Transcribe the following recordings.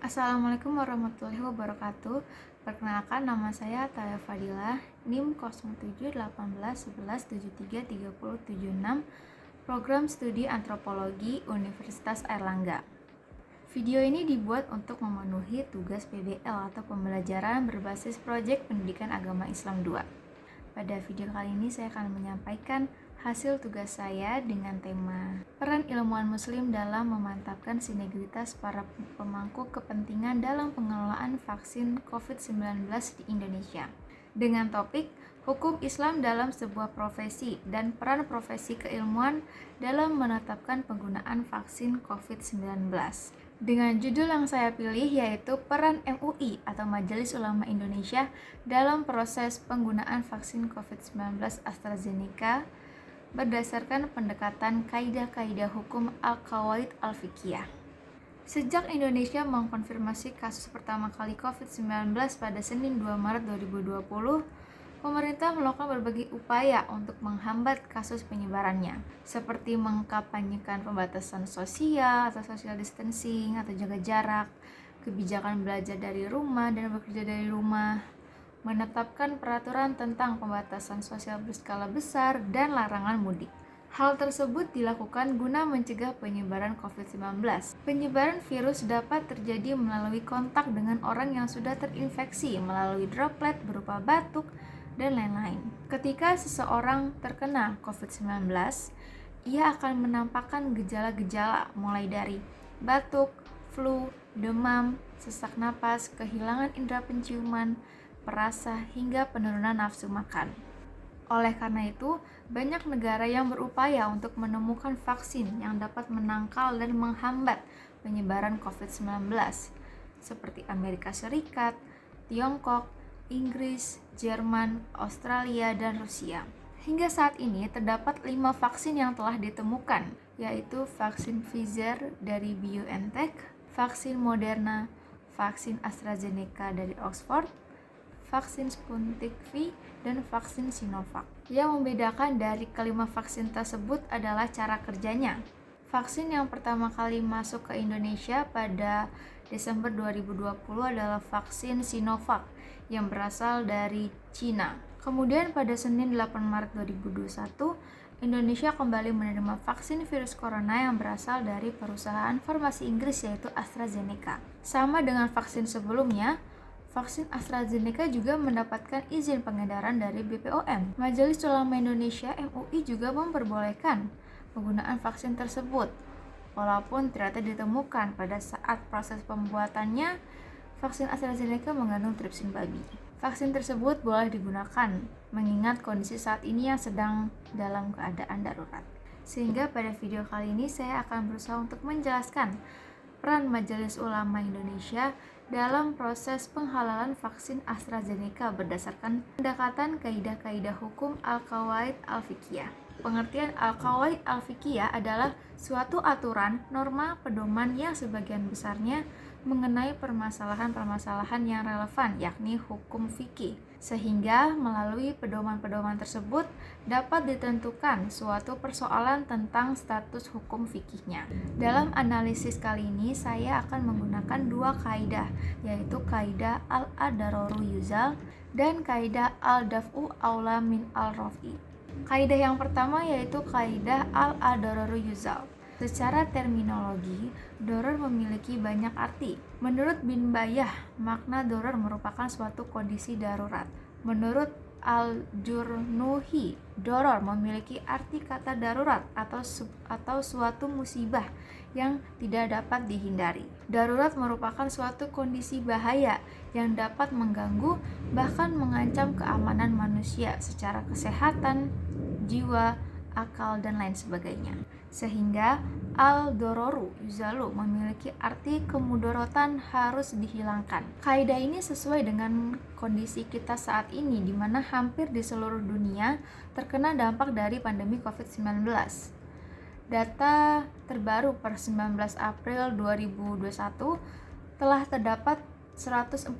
Assalamualaikum warahmatullahi wabarakatuh. Perkenalkan, nama saya Taya Fadilah, NIM 071811733076, Program Studi Antropologi Universitas Airlangga. Video ini dibuat untuk memenuhi tugas PBL atau pembelajaran berbasis Proyek Pendidikan Agama Islam 2. Pada video kali ini saya akan menyampaikan hasil tugas saya dengan tema peran ilmuwan muslim dalam memantapkan sinergitas para pemangku kepentingan dalam pengelolaan vaksin COVID-19 di Indonesia, dengan topik hukum Islam dalam sebuah profesi dan peran profesi keilmuan dalam menetapkan penggunaan vaksin COVID-19. Dengan judul yang saya pilih yaitu peran MUI atau Majelis Ulama Indonesia dalam proses penggunaan vaksin COVID-19 AstraZeneca berdasarkan pendekatan kaidah-kaidah hukum Al-Qawaid Al-Fiqhiyah. Sejak Indonesia mengkonfirmasi kasus pertama kali COVID-19 pada Senin 2 Maret 2020, pemerintah melakukan berbagai upaya untuk menghambat kasus penyebarannya, seperti mengkampanyekan pembatasan sosial atau social distancing atau jaga jarak, kebijakan belajar dari rumah dan bekerja dari rumah, menetapkan peraturan tentang pembatasan sosial berskala besar dan larangan mudik. Hal tersebut dilakukan guna mencegah penyebaran COVID-19. Penyebaran virus dapat terjadi melalui kontak dengan orang yang sudah terinfeksi melalui droplet berupa batuk dan lain-lain. Ketika seseorang terkena COVID-19, ia akan menampakkan gejala-gejala mulai dari batuk, flu, demam, sesak napas, kehilangan indera penciuman, perasa, hingga penurunan nafsu makan. Oleh karena itu, banyak negara yang berupaya untuk menemukan vaksin yang dapat menangkal dan menghambat penyebaran COVID-19, seperti Amerika Serikat, Tiongkok, Inggris, Jerman, Australia, dan Rusia. Hingga saat ini terdapat 5 vaksin yang telah ditemukan, yaitu vaksin Pfizer dari BioNTech, vaksin Moderna, vaksin AstraZeneca dari Oxford, vaksin Sputnik V, dan vaksin Sinovac. Yang membedakan dari kelima vaksin tersebut adalah cara kerjanya. Vaksin yang pertama kali masuk ke Indonesia pada Desember 2020 adalah vaksin Sinovac yang berasal dari Cina. Kemudian pada Senin 8 Maret 2021, Indonesia kembali menerima vaksin virus corona yang berasal dari perusahaan farmasi Inggris yaitu AstraZeneca. Sama dengan vaksin sebelumnya, vaksin AstraZeneca juga mendapatkan izin pengedaran dari BPOM. Majelis Ulama Indonesia MUI juga memperbolehkan penggunaan vaksin tersebut, walaupun ternyata ditemukan pada saat proses pembuatannya vaksin AstraZeneca mengandung tripsin babi. Vaksin tersebut boleh digunakan mengingat kondisi saat ini yang sedang dalam keadaan darurat. Sehingga pada video kali ini saya akan berusaha untuk menjelaskan peran Majelis Ulama Indonesia dalam proses penghalalan vaksin AstraZeneca berdasarkan pendekatan kaidah-kaidah hukum Al-Qawaid Al-Fiqhiyah. Pengertian Al-Qawaid Al-Fiqhiyah adalah suatu aturan, norma, pedoman yang sebagian besarnya mengenai permasalahan-permasalahan yang relevan, yakni hukum fikih, sehingga melalui pedoman-pedoman tersebut dapat ditentukan suatu persoalan tentang status hukum fikihnya. Dalam analisis kali ini saya akan menggunakan 2 kaidah, yaitu kaidah al-ad-dararu yuzal dan kaidah al-daf'u aula min al-raf'i. Kaidah yang pertama yaitu kaidah al-ad-dararu yuzal. Secara terminologi, doror memiliki banyak arti. Menurut Bin Bayah, makna doror merupakan suatu kondisi darurat. Menurut Al-Jurnuhi, doror memiliki arti kata darurat atau suatu musibah yang tidak dapat dihindari. Darurat merupakan suatu kondisi bahaya yang dapat mengganggu bahkan mengancam keamanan manusia secara kesehatan, jiwa, akal, dan lain sebagainya. Sehingga al-dororu yuzalu memiliki arti kemudorotan harus dihilangkan. Kaidah ini sesuai dengan kondisi kita saat ini di mana hampir di seluruh dunia terkena dampak dari pandemi COVID-19. Data terbaru per 19 April 2021 telah terdapat 141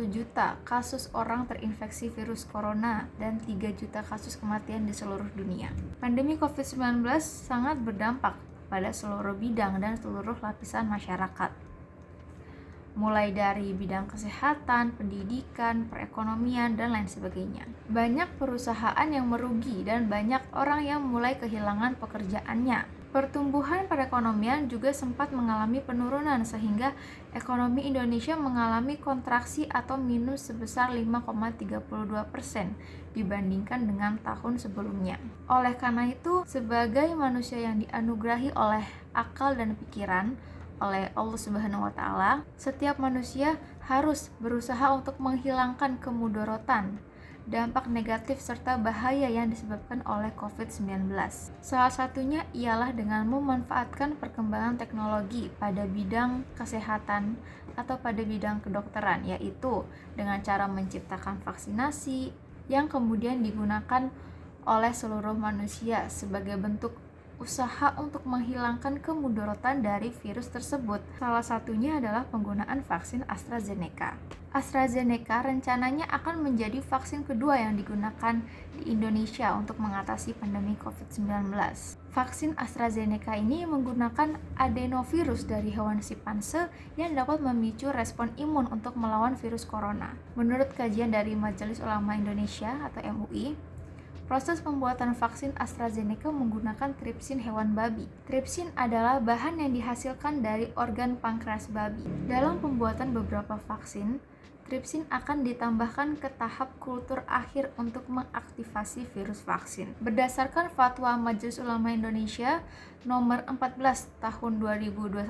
juta kasus orang terinfeksi virus corona dan 3 juta kasus kematian di seluruh dunia. Pandemi COVID-19 sangat berdampak pada seluruh bidang dan seluruh lapisan masyarakat. mulai dari bidang kesehatan, pendidikan, perekonomian, dan lain sebagainya. Banyak perusahaan yang merugi dan banyak orang yang mulai kehilangan pekerjaannya. Pertumbuhan perekonomian juga sempat mengalami penurunan sehingga ekonomi Indonesia mengalami kontraksi atau minus sebesar 5,32% dibandingkan dengan tahun sebelumnya. Oleh karena itu, sebagai manusia yang dianugerahi oleh akal dan pikiran oleh Allah Subhanahu wa taala, setiap manusia harus berusaha untuk menghilangkan kemudorotan, dampak negatif serta bahaya yang disebabkan oleh COVID-19. Salah satunya ialah dengan memanfaatkan perkembangan teknologi pada bidang kesehatan atau pada bidang kedokteran, yaitu dengan cara menciptakan vaksinasi yang kemudian digunakan oleh seluruh manusia sebagai bentuk usaha untuk menghilangkan kemudorotan dari virus tersebut. Salah satunya adalah penggunaan vaksin AstraZeneca. AstraZeneca rencananya akan menjadi vaksin kedua yang digunakan di Indonesia untuk mengatasi pandemi COVID-19. Vaksin AstraZeneca ini menggunakan adenovirus dari hewan simpanse yang dapat memicu respon imun untuk melawan virus corona. Menurut kajian dari Majelis Ulama Indonesia atau MUI, proses pembuatan vaksin AstraZeneca menggunakan tripsin hewan babi. Tripsin adalah bahan yang dihasilkan dari organ pankreas babi. Dalam pembuatan beberapa vaksin, tripsin akan ditambahkan ke tahap kultur akhir untuk mengaktifasi virus vaksin. Berdasarkan Fatwa Majelis Ulama Indonesia nomor 14 tahun 2021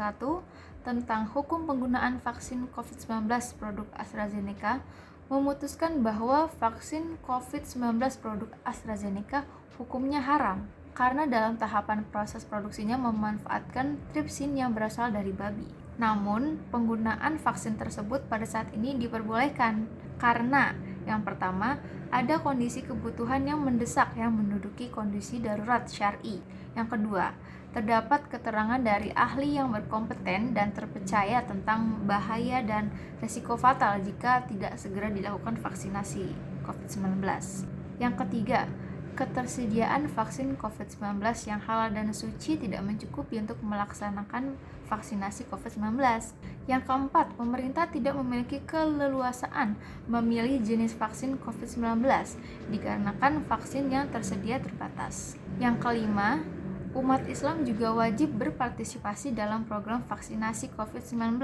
tentang hukum penggunaan vaksin COVID-19 produk AstraZeneca, memutuskan bahwa vaksin COVID-19 produk AstraZeneca hukumnya haram karena dalam tahapan proses produksinya memanfaatkan tripsin yang berasal dari babi. Namun, penggunaan vaksin tersebut pada saat ini diperbolehkan karena yang pertama, ada kondisi kebutuhan yang mendesak yang menduduki kondisi darurat syar'i. Yang kedua, terdapat keterangan dari ahli yang berkompeten dan terpercaya tentang bahaya dan risiko fatal jika tidak segera dilakukan vaksinasi COVID-19. Yang ketiga, ketersediaan vaksin COVID-19 yang halal dan suci tidak mencukupi untuk melaksanakan vaksinasi COVID-19. Yang keempat, pemerintah tidak memiliki keleluasaan memilih jenis vaksin COVID-19 dikarenakan vaksin yang tersedia terbatas. Yang kelima, umat Islam juga wajib berpartisipasi dalam program vaksinasi COVID-19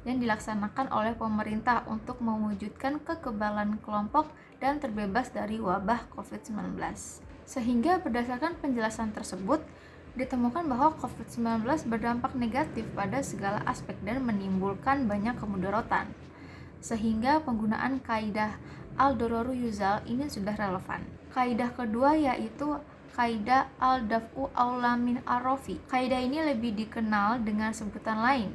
yang dilaksanakan oleh pemerintah untuk mewujudkan kekebalan kelompok dan terbebas dari wabah COVID-19. Sehingga berdasarkan penjelasan tersebut, ditemukan bahwa COVID-19 berdampak negatif pada segala aspek dan menimbulkan banyak kemudorotan. Sehingga penggunaan kaidah al-dororu yuzal ini sudah relevan. Kaidah kedua yaitu kaidah al-daf'u aula min ar-rafi. Kaidah ini lebih dikenal dengan sebutan lain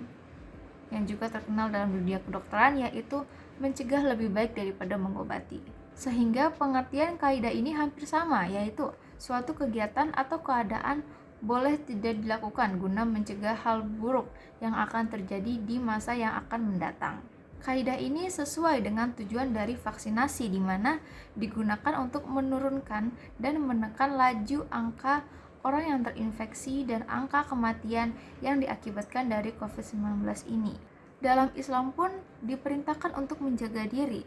yang juga terkenal dalam dunia kedokteran, yaitu mencegah lebih baik daripada mengobati. Sehingga pengertian kaidah ini hampir sama, yaitu suatu kegiatan atau keadaan boleh tidak dilakukan guna mencegah hal buruk yang akan terjadi di masa yang akan mendatang. Kaidah ini sesuai dengan tujuan dari vaksinasi, di mana digunakan untuk menurunkan dan menekan laju angka orang yang terinfeksi dan angka kematian yang diakibatkan dari COVID-19 ini. Dalam Islam pun diperintahkan untuk menjaga diri,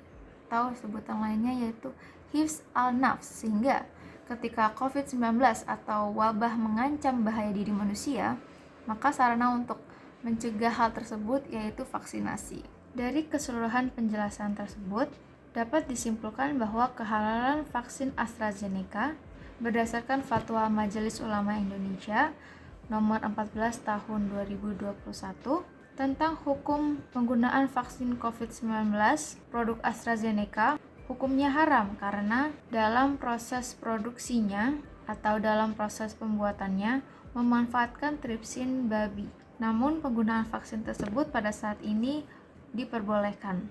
atau sebutan lainnya yaitu hifz al-nafs, sehingga ketika COVID-19 atau wabah mengancam bahaya diri manusia, maka sarana untuk mencegah hal tersebut yaitu vaksinasi. Dari keseluruhan penjelasan tersebut, dapat disimpulkan bahwa kehalalan vaksin AstraZeneca berdasarkan Fatwa Majelis Ulama Indonesia nomor 14 tahun 2021 tentang hukum penggunaan vaksin COVID-19 produk AstraZeneca, hukumnya haram karena dalam proses produksinya atau dalam proses pembuatannya memanfaatkan tripsin babi. Namun penggunaan vaksin tersebut pada saat ini diperbolehkan.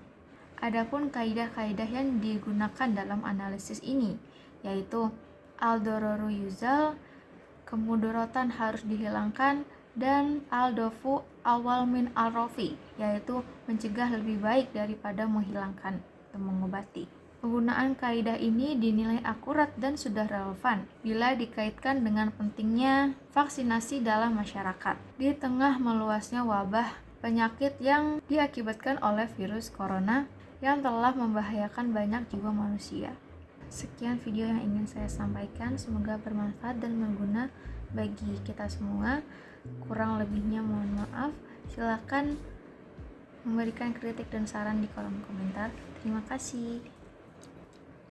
Adapun kaidah-kaidah yang digunakan dalam analisis ini yaitu al-dororu yuzal, kemudorotan harus dihilangkan, dan al-dofu awal min al-rofi, yaitu mencegah lebih baik daripada menghilangkan atau mengobati. Penggunaan kaidah ini dinilai akurat dan sudah relevan bila dikaitkan dengan pentingnya vaksinasi dalam masyarakat. Di tengah meluasnya wabah penyakit yang diakibatkan oleh virus corona yang telah membahayakan banyak jiwa manusia. Sekian video yang ingin saya sampaikan, semoga bermanfaat dan berguna bagi kita semua. Kurang lebihnya mohon maaf. Silakan memberikan kritik dan saran di kolom komentar. Terima kasih.